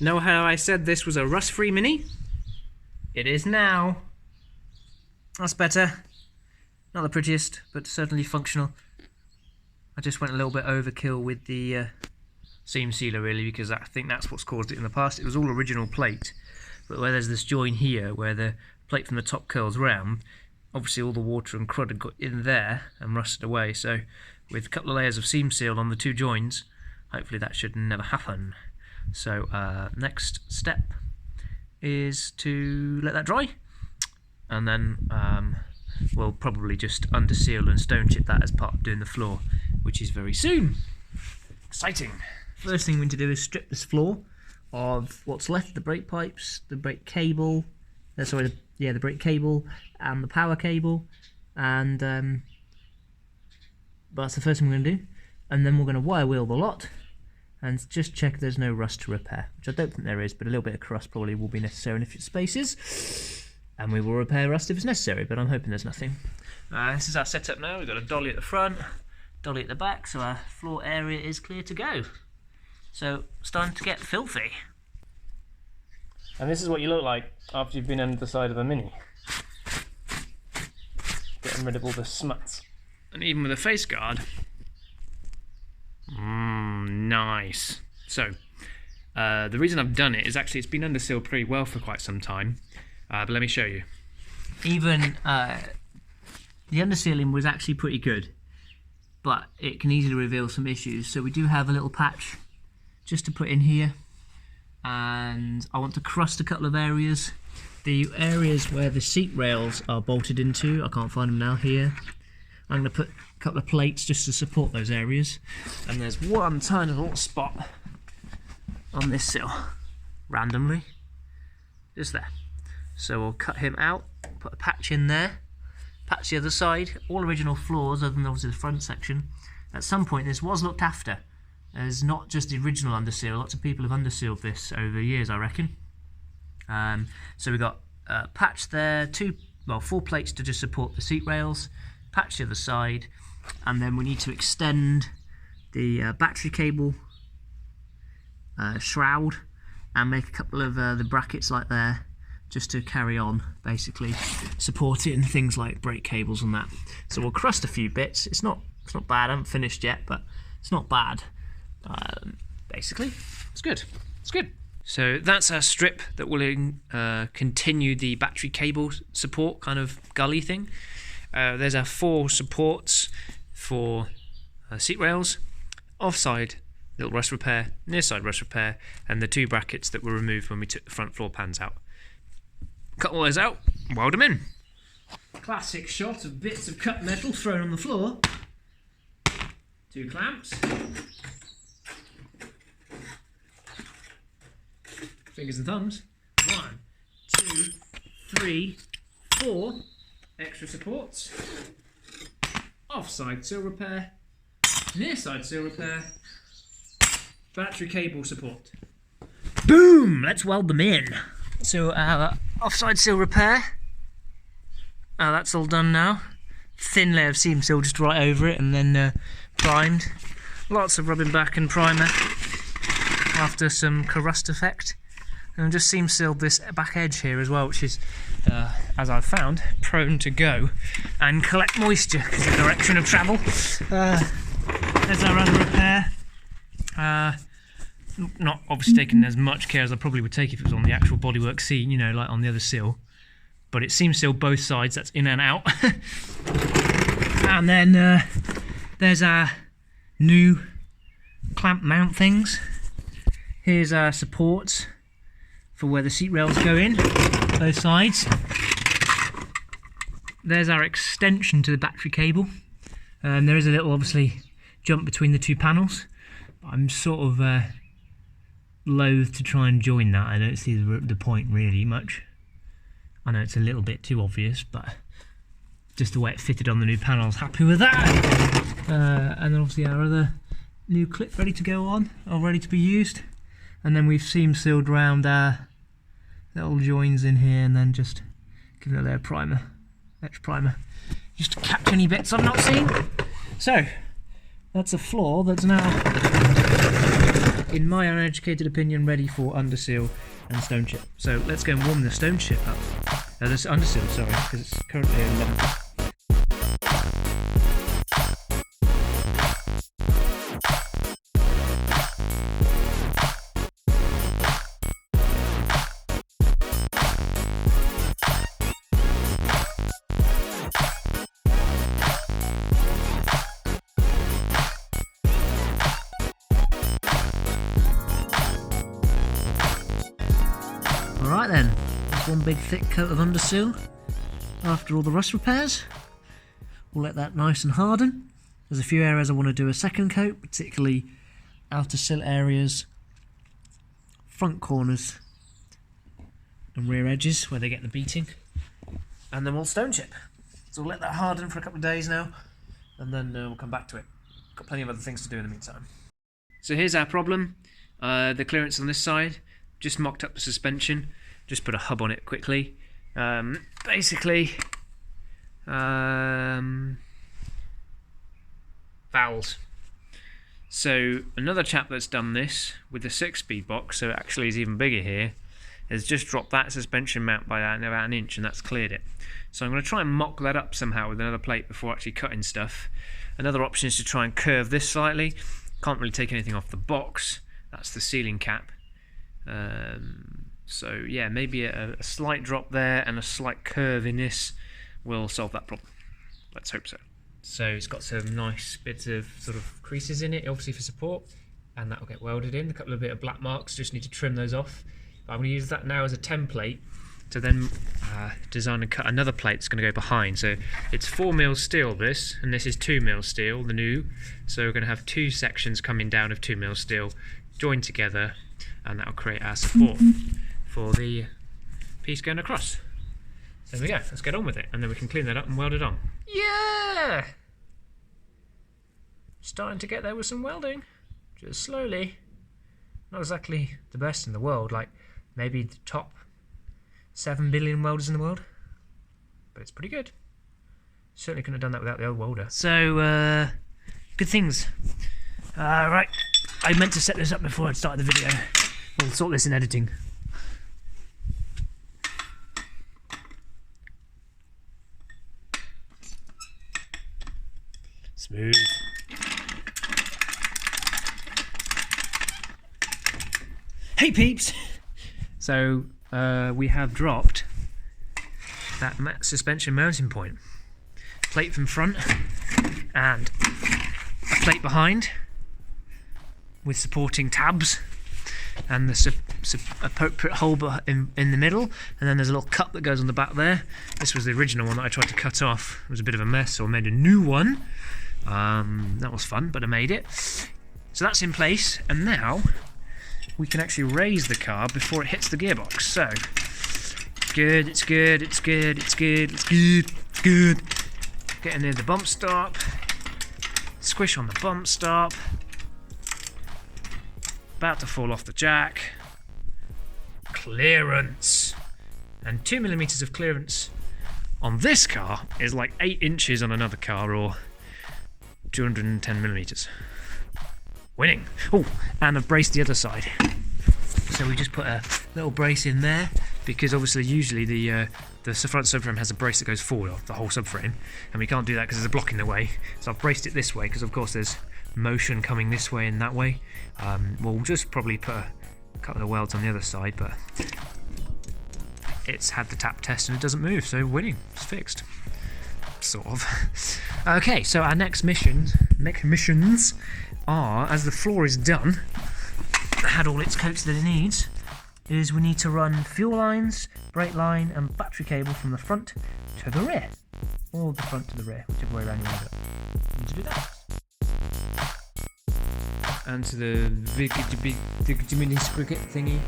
Know how I said this was a rust-free Mini? It is now. That's better. Not the prettiest, but certainly functional. I just went a little bit overkill with the seam sealer really, because I think that's what's caused it in the past. It was all original plate, but where there's this join here where the plate from the top curls round, obviously all the water and crud had got in there and rusted away. So with a couple of layers of seam seal on the two joins, hopefully that should never happen. So next step is to let that dry, and then we'll probably just underseal and stone chip that as part of doing the floor, which is very soon. Exciting. First thing we need to do is strip this floor of what's left, the brake pipes, the brake cable, the brake cable and the power cable, and that's the first thing we're going to do. And then we're going to wire wheel the lot and just check there's no rust to repair, which I don't think there is, but a little bit of crust probably will be necessary in a few spaces, and we will repair rust if it's necessary, but I'm hoping there's nothing. This is our setup now. We've got a dolly at the front, dolly at the back, so our floor area is clear to go. So starting to get filthy. And this is what you look like after you've been under the side of a Mini. Getting rid of all the smuts. And even with a face guard. Nice. So, the reason I've done it is actually it's been undersealed pretty well for quite some time. But let me show you. Even the undersealing was actually pretty good, but it can easily reveal some issues. So we do have a little patch just to put in here, and I want to crust a couple of areas. The areas where the seat rails are bolted into, I can't find them now here. I'm going to put a couple of plates just to support those areas. And there's one tiny little spot on this sill, randomly, just there. So we'll cut him out, put a patch in there, patch the other side, all original floors other than obviously the front section. At some point this was looked after. There's not just the original underseal, lots of people have undersealed this over the years, I reckon. So we've got a patch there, 4 plates to just support the seat rails, patch the other side, and then we need to extend the battery cable shroud and make a couple of the brackets like there, just to carry on, basically supporting things like brake cables and that. So we'll crust a few bits. It's not bad. I haven't finished yet, but it's not bad. Basically, it's good. It's good. So that's our strip that will continue the battery cable support kind of gully thing. There's our 4 supports for seat rails, offside little rust repair, near side rust repair, and the 2 brackets that were removed when we took the front floor pans out. Cut all those out, weld them in. Classic shot of bits of cut metal thrown on the floor. 2 clamps. Fingers and thumbs. 1, 2, 3, 4 extra supports. Offside seal repair. Near side seal repair. Battery cable support. Boom! Let's weld them in. So offside seal repair. That's all done now. Thin layer of seam seal just right over it, and then primed. Lots of rubbing back and primer after some corrust effect. And just seam sealed this back edge here as well, which is, as I've found, prone to go and collect moisture because of the direction of travel. There's our other repair. Not obviously taking as much care as I probably would take if it was on the actual bodywork seam, you know, like on the other sill. But it seam sealed both sides, that's in and out. And then there's our new clamp mount things. Here's our supports for where the seat rails go in, both sides. There's our extension to the battery cable. There is a little, obviously, jump between the 2 panels. I'm sort of loath to try and join that. I don't see the point really much. I know it's a little bit too obvious, but just the way it fitted on the new panels, happy with that. And then obviously our other new clip ready to go on, or ready to be used. And then we've seam sealed round our little joins in here, and then just give it a layer of primer, extra primer, just to catch any bits I've not seen. So that's a floor that's now, in my uneducated opinion, ready for underseal and stone chip. So let's go and warm the stone chip up. This underseal, sorry, because it's currently 11. Alright then, that's one big thick coat of underseal after all the rust repairs. We'll let that nice and harden. There's a few areas I want to do a second coat, particularly outer sill areas, front corners and rear edges where they get the beating. And then we'll stone chip. So we'll let that harden for a couple of days now, and then we'll come back to it. Got plenty of other things to do in the meantime. So here's our problem. The clearance on this side, just mocked up the suspension, just put a hub on it quickly. Basically, valves. So another chap that's done this with the 6-speed box, so it actually is even bigger here, has just dropped that suspension mount by about an inch, and that's cleared it. So I'm going to try and mock that up somehow with another plate before actually cutting stuff. Another option is to try and curve this slightly. Can't really take anything off the box. That's the sealing cap. So yeah, maybe a slight drop there and a slight curve in this will solve that problem. Let's hope so. So it's got some nice bits of sort of creases in it, obviously for support, and that will get welded in. A couple of bit of black marks, just need to trim those off. But I'm going to use that now as a template to then design and cut another plate that's going to go behind. So it's 4mm steel this, and this is 2mm steel, the new. So we're going to have two sections coming down of 2mm steel joined together, and that will create our support for the piece going across. There we go, let's get on with it, and then we can clean that up and weld it on. Yeah! Starting to get there with some welding, just slowly. Not exactly the best in the world, like maybe the top 7 billion welders in the world, but it's pretty good. Certainly couldn't have done that without the old welder. So, good things. Right, I meant to set this up before I started the video. We'll sort this in editing. Smooth. Hey peeps! So we have dropped that suspension mounting point. Plate from front and a plate behind with supporting tabs and the appropriate hole in the middle, and then there's a little cup that goes on the back there. This was the original one that I tried to cut off. It was a bit of a mess, so I made a new one. That was fun, but I made it. So that's in place, and now we can actually raise the car before it hits the gearbox. So it's good, it's good, it's good, it's good, it's good, it's good. Getting near the bump stop. Squish on the bump stop. About to fall off the jack. Clearance. And 2mm of clearance on this car is like 8 inches on another car, or 210mm. Winning. Oh, and I've braced the other side. So we just put a little brace in there, because obviously usually the front subframe has a brace that goes forward of the whole subframe, and we can't do that because there's a block in the way. So I've braced it this way because of course there's motion coming this way and that way. We'll just probably put a couple of welds on the other side, but it's had the tap test and it doesn't move, so winning. It's fixed. Sort of. Okay, so our next missions are, as the floor is done, had all its coats that it needs, is we need to run fuel lines, brake line and battery cable from the front to the rear, or the front to the rear, whichever way around you want to do it. We need to do that. And to the mini sprocket thingy,